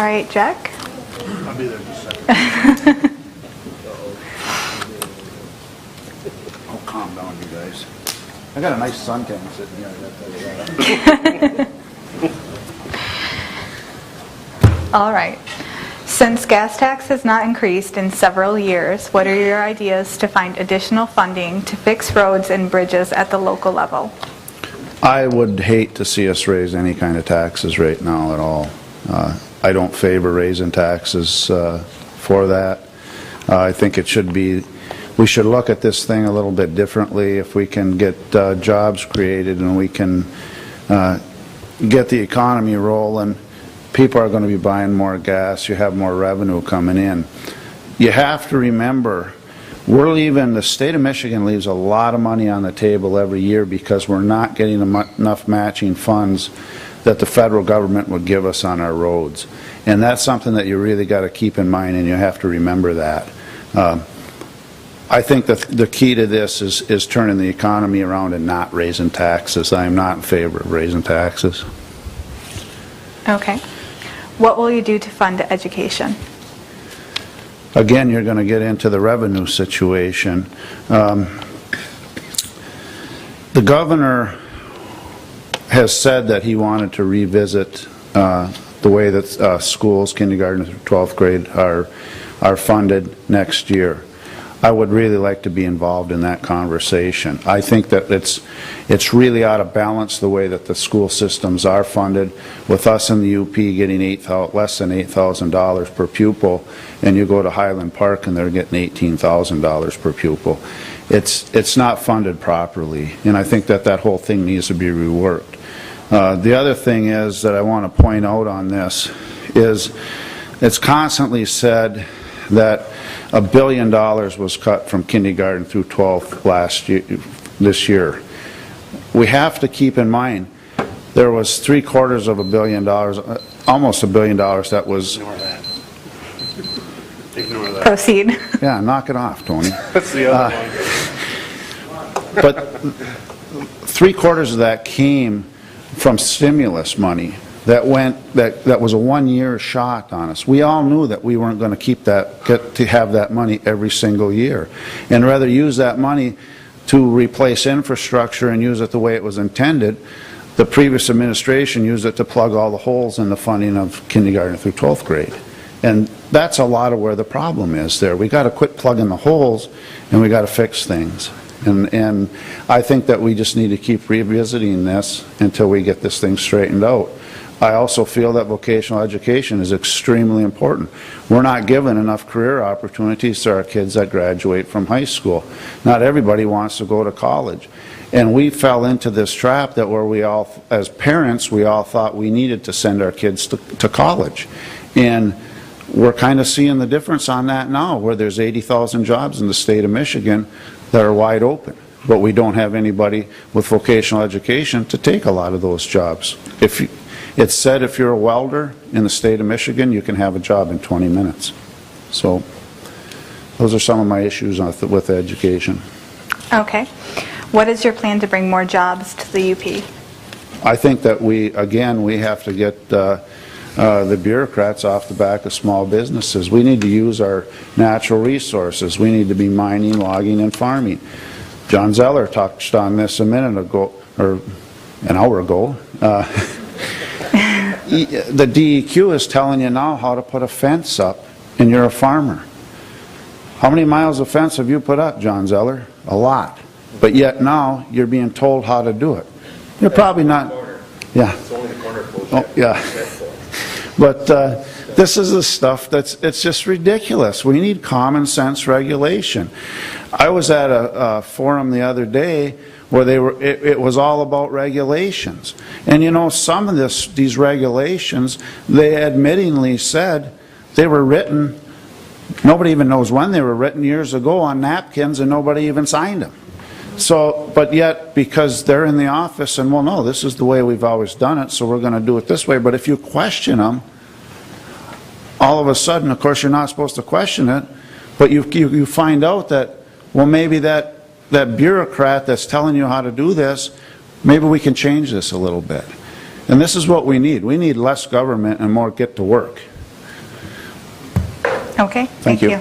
right, Jack. I'll be there in just a second. Oh, calm down, you guys. I got a nice suntan sitting here. I gotta tell you that. All right. Since gas tax has not increased in several years, what are your ideas to find additional funding to fix roads and bridges at the local level? I would hate to see us raise any kind of taxes right now at all. I don't favor raising taxes for that. I think it should be, we should look at this thing a little bit differently. If we can get jobs created and we can get the economy rolling, people are going to be buying more gas, you have more revenue coming in. You have to remember, the state of Michigan leaves a lot of money on the table every year because we're not getting enough matching funds that the federal government would give us on our roads. And that's something that you really got to keep in mind, and you have to remember that. I think that the key to this is turning the economy around and not raising taxes. I am not in favor of raising taxes. Okay. What will you do to fund education? Again, you're going to get into the revenue situation. The governor has said that he wanted to revisit the way that schools, kindergarten through 12th grade, are funded next year. I would really like to be involved in that conversation. I think that it's really out of balance the way that the school systems are funded, with us in the UP getting less than $8,000 per pupil, and you go to Highland Park and they're getting $18,000 per pupil. It's not funded properly, and I think that that whole thing needs to be reworked. The other thing is that I want to point out on this is it's constantly said that $1 billion was cut from kindergarten through 12th this year. We have to keep in mind there was $750 million, almost $1 billion that was. Ignore that. Ignore that. Proceed. Yeah, knock it off, Tony. That's the other one. But $750 of that came from stimulus money. That was a one-year shot on us. We all knew that we weren't going to get to have that money every single year, and rather use that money to replace infrastructure and use it the way it was intended. The previous administration used it to plug all the holes in the funding of kindergarten through 12th grade, and that's a lot of where the problem is there. We got to quit plugging the holes, and we got to fix things. And I think that we just need to keep revisiting this until we get this thing straightened out. I also feel that vocational education is extremely important. We're not giving enough career opportunities to our kids that graduate from high school. Not everybody wants to go to college. And we fell into this trap that where we all, as parents, we all thought we needed to send our kids to college. And we're kind of seeing the difference on that now, where there's 80,000 jobs in the state of Michigan that are wide open. But we don't have anybody with vocational education to take a lot of those jobs. It's said if you're a welder in the state of Michigan, you can have a job in 20 minutes. So those are some of my issues with education. Okay. What is your plan to bring more jobs to the UP? I think that we have to get the bureaucrats off the back of small businesses. We need to use our natural resources. We need to be mining, logging, and farming. John Zeller touched on this a minute ago, or an hour ago. The DEQ is telling you now how to put a fence up, and you're a farmer. How many miles of fence have you put up, John Zeller? A lot. But yet now you're being told how to do it. You're probably not. Yeah. It's only the corner post. Oh, yeah. But this is the stuff it's just ridiculous. We need common sense regulation. I was at a forum the other day where it was all about regulations. And you know, some of these regulations, they admittingly said they were written, nobody even knows when they were written, years ago on napkins, and nobody even signed them. So, but yet, because they're in the office and, well, no, this is the way we've always done it, so we're going to do it this way. But if you question them, all of a sudden, of course, you're not supposed to question it, but you find out that, well, maybe that bureaucrat that's telling you how to do this, maybe we can change this a little bit. And this is what we need. We need less government and more get to work. Okay, Thank you.